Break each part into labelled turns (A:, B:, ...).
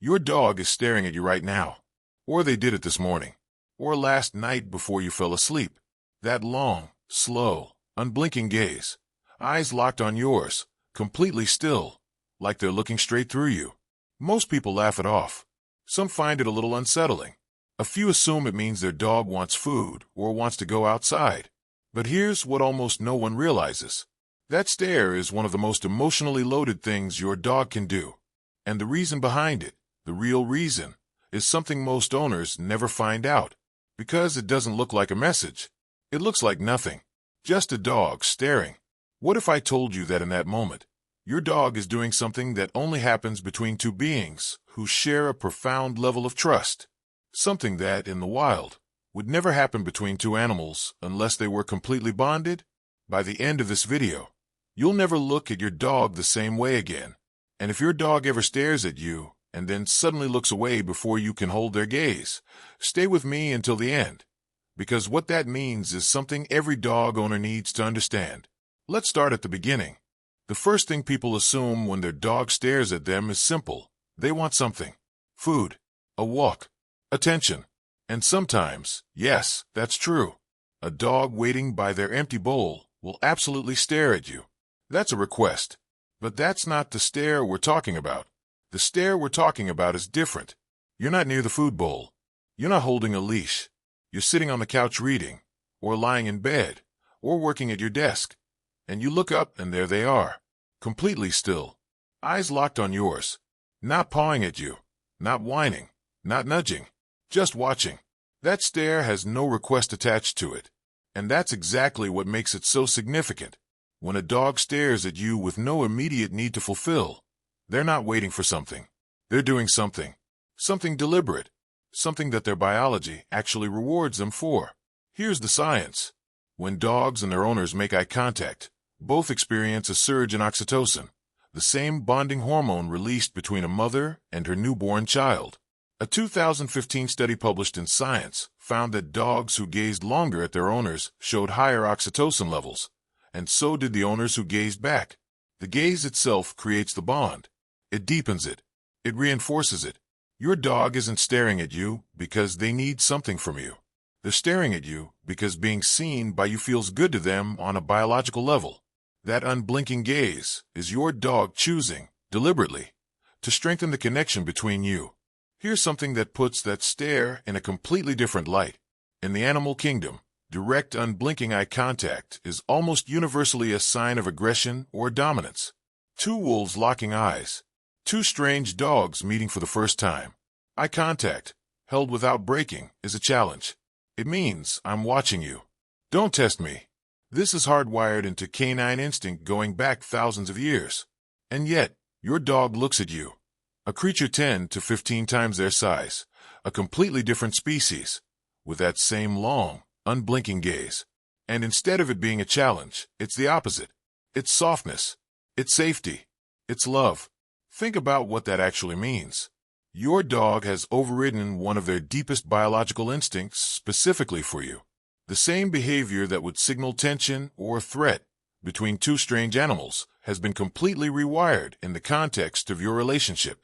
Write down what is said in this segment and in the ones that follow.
A: Your dog is staring at you right now. Or they did it this morning. Or last night before you fell asleep. That long, slow, unblinking gaze. Eyes locked on yours, completely still, like they're looking straight through you. Most people laugh it off. Some find it a little unsettling. A few assume it means their dog wants food or wants to go outside. But here's what almost no one realizes. That stare is one of the most emotionally loaded things your dog can do. And the reason behind it, the real reason, is something most owners never find out. Because it doesn't look like a message. It looks like nothing. Just a dog staring. What if I told you that in that moment, your dog is doing something that only happens between two beings who share a profound level of trust? Something that, in the wild, would never happen between two animals unless they were completely bonded? By the end of this video, you'll never look at your dog the same way again. And if your dog ever stares at you and then suddenly looks away before you can hold their gaze, stay with me until the end. Because what that means is something every dog owner needs to understand. Let's start at the beginning. The first thing people assume when their dog stares at them is simple. They want something. Food. A walk. Attention. And sometimes, yes, that's true. A dog waiting by their empty bowl will absolutely stare at you. That's a request. But that's not the stare we're talking about. The stare we're talking about is different. You're not near the food bowl. You're not holding a leash. You're sitting on the couch reading, or lying in bed, or working at your desk. And you look up and there they are, completely still, eyes locked on yours, not pawing at you, not whining, not nudging, just watching. That stare has no request attached to it. And that's exactly what makes it so significant. When a dog stares at you with no immediate need to fulfill, they're not waiting for something. They're doing something. Something deliberate. Something that their biology actually rewards them for. Here's the science. When dogs and their owners make eye contact, both experience a surge in oxytocin, the same bonding hormone released between a mother and her newborn child. A 2015 study published in Science found that dogs who gazed longer at their owners showed higher oxytocin levels, and so did the owners who gazed back. The gaze itself creates the bond. It deepens it. It reinforces it. Your dog isn't staring at you because they need something from you. They're staring at you because being seen by you feels good to them on a biological level. That unblinking gaze is your dog choosing, deliberately, to strengthen the connection between you. Here's something that puts that stare in a completely different light. In the animal kingdom, direct unblinking eye contact is almost universally a sign of aggression or dominance. Two wolves locking eyes. Two strange dogs meeting for the first time. Eye contact, held without breaking, is a challenge. It means I'm watching you. Don't test me. This is hardwired into canine instinct going back thousands of years. And yet, your dog looks at you. A creature 10 to 15 times their size, a completely different species, with that same long, unblinking gaze. And instead of it being a challenge, it's the opposite. It's softness. It's safety. It's love. Think about what that actually means. Your dog has overridden one of their deepest biological instincts specifically for you. The same behavior that would signal tension or threat between two strange animals has been completely rewired in the context of your relationship.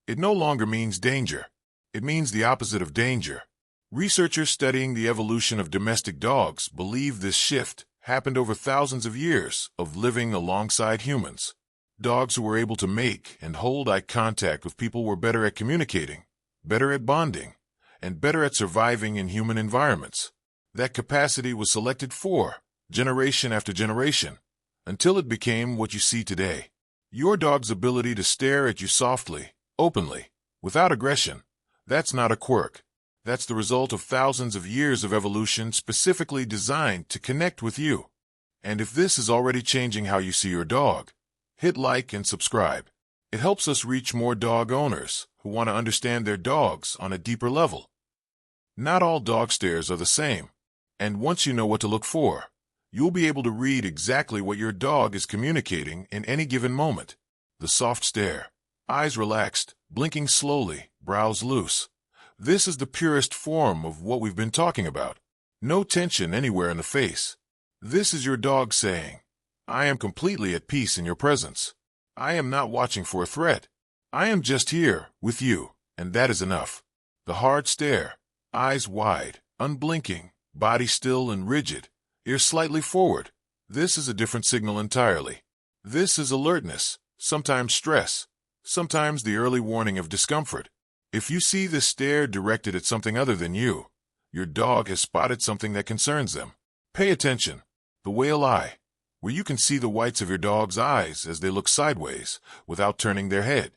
A: It no longer means danger. It means the opposite of danger. Researchers studying the evolution of domestic dogs believe this shift happened over thousands of years of living alongside humans. Dogs who were able to make and hold eye contact with people were better at communicating, better at bonding, and better at surviving in human environments. That capacity was selected for, generation after generation, until it became what you see today. Your dog's ability to stare at you softly, openly, without aggression, that's not a quirk. That's the result of thousands of years of evolution specifically designed to connect with you. And if this is already changing how you see your dog, hit like and subscribe. It helps us reach more dog owners who want to understand their dogs on a deeper level. Not all dog stares are the same, and once you know what to look for, you'll be able to read exactly what your dog is communicating in any given moment. The soft stare, eyes relaxed, blinking slowly, brows loose. This is the purest form of what we've been talking about. No tension anywhere in the face. This is your dog saying, I am completely at peace in your presence. I am not watching for a threat. I am just here, with you, and that is enough. The hard stare, eyes wide, unblinking, body still and rigid, ears slightly forward. This is a different signal entirely. This is alertness, sometimes stress, sometimes the early warning of discomfort. If you see this stare directed at something other than you, your dog has spotted something that concerns them. Pay attention. The whale eye, where you can see the whites of your dog's eyes as they look sideways without turning their head.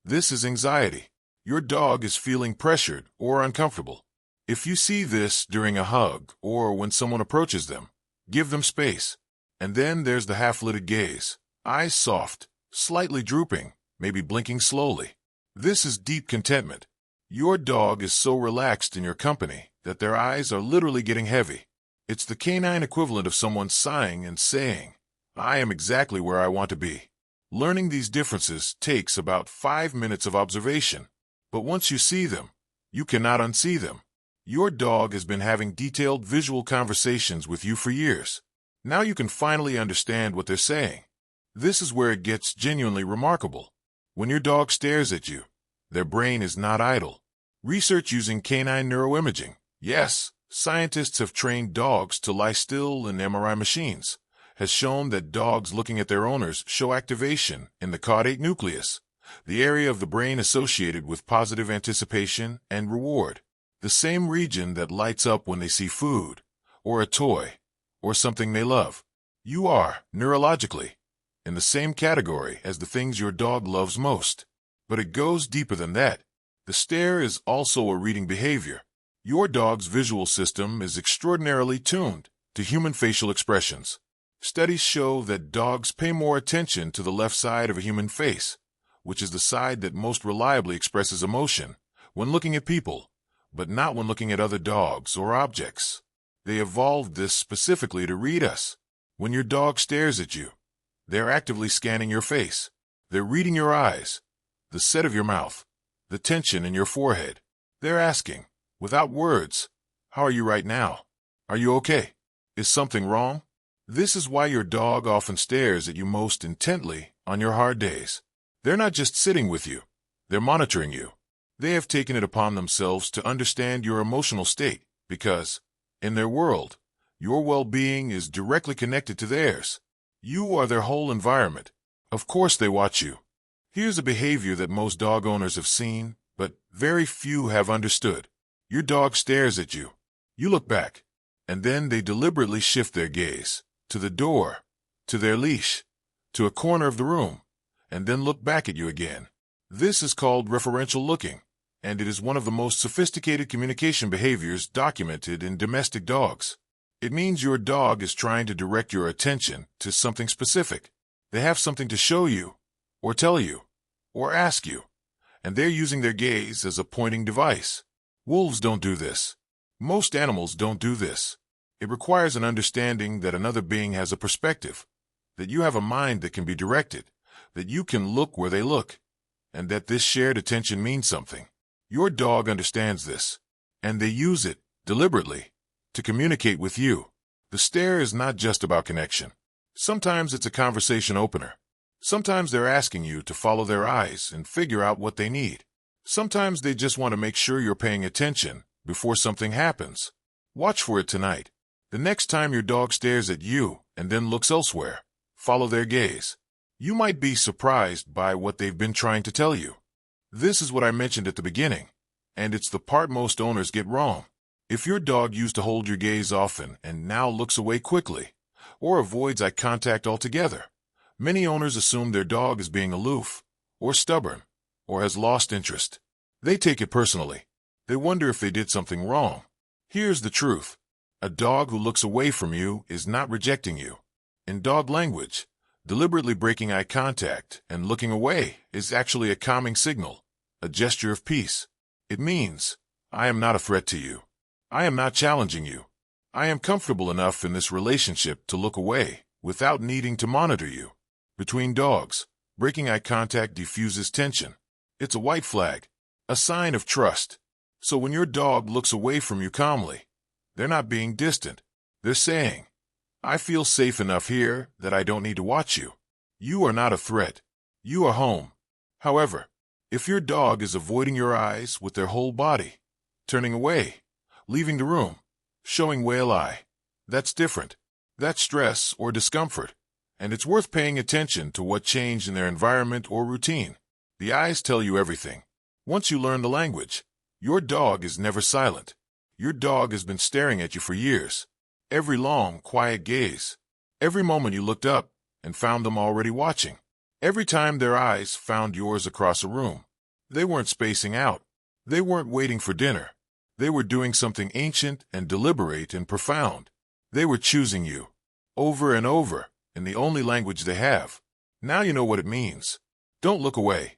A: This is anxiety. Your dog is feeling pressured or uncomfortable. If you see this during a hug or when someone approaches them, give them space. And then there's the half-lidded gaze, eyes soft, slightly drooping, maybe blinking slowly. This is deep contentment. Your dog is so relaxed in your company that their eyes are literally getting heavy. It's the canine equivalent of someone sighing and saying, "I am exactly where I want to be." Learning these differences takes about 5 minutes of observation. But once you see them, you cannot unsee them. Your dog has been having detailed visual conversations with you for years. Now you can finally understand what they're saying. This is where it gets genuinely remarkable. When your dog stares at you, their brain is not idle. Research using canine neuroimaging. Yes, scientists have trained dogs to lie still in MRI machines, has shown that dogs looking at their owners show activation in the caudate nucleus, the area of the brain associated with positive anticipation and reward, the same region that lights up when they see food, or a toy, or something they love. You are, neurologically, in the same category as the things your dog loves most. But it goes deeper than that. The stare is also a reading behavior. Your dog's visual system is extraordinarily tuned to human facial expressions. Studies show that dogs pay more attention to the left side of a human face, which is the side that most reliably expresses emotion, when looking at people, but not when looking at other dogs or objects. They evolved this specifically to read us. When your dog stares at you, they're actively scanning your face. They're reading your eyes, the set of your mouth, the tension in your forehead. They're asking, without words, "How are you right now? Are you okay? Is something wrong?" This is why your dog often stares at you most intently on your hard days. They're not just sitting with you. They're monitoring you. They have taken it upon themselves to understand your emotional state because, in their world, your well-being is directly connected to theirs. You are their whole environment. Of course they watch you. Here's a behavior that most dog owners have seen, but very few have understood. Your dog stares at you. You look back, and then they deliberately shift their gaze to the door, to their leash, to a corner of the room, and then look back at you again. This is called referential looking, and it is one of the most sophisticated communication behaviors documented in domestic dogs. It means your dog is trying to direct your attention to something specific. They have something to show you, or tell you, or ask you, and they're using their gaze as a pointing device. Wolves don't do this. Most animals don't do this. It requires an understanding that another being has a perspective, that you have a mind that can be directed, that you can look where they look, and that this shared attention means something. Your dog understands this, and they use it, deliberately, to communicate with you. The stare is not just about connection. Sometimes it's a conversation opener. Sometimes they're asking you to follow their eyes and figure out what they need. Sometimes they just want to make sure you're paying attention before something happens. Watch for it tonight. The next time your dog stares at you and then looks elsewhere, follow their gaze. You might be surprised by what they've been trying to tell you. This is what I mentioned at the beginning, and it's the part most owners get wrong. If your dog used to hold your gaze often and now looks away quickly, or avoids eye contact altogether, many owners assume their dog is being aloof, or stubborn, or has lost interest. They take it personally. They wonder if they did something wrong. Here's the truth. A dog who looks away from you is not rejecting you. In dog language, deliberately breaking eye contact and looking away is actually a calming signal, a gesture of peace. It means, I am not a threat to you. I am not challenging you. I am comfortable enough in this relationship to look away without needing to monitor you. Between dogs, breaking eye contact diffuses tension. It's a white flag, a sign of trust. So when your dog looks away from you calmly, they're not being distant. They're saying, I feel safe enough here that I don't need to watch you. You are not a threat. You are home. However, If your dog is avoiding your eyes with their whole body, turning away, leaving the room, showing whale eye, that's different. That's stress or discomfort, and it's worth paying attention to what changed in their environment or routine. The eyes tell you everything. Once you learn the language, your dog is never silent. Your dog has been staring at you for years. Every long, quiet gaze. Every moment you looked up and found them already watching. Every time their eyes found yours across a room. They weren't spacing out. They weren't waiting for dinner. They were doing something ancient and deliberate and profound. They were choosing you, over and over, in the only language they have. Now you know what it means. Don't look away.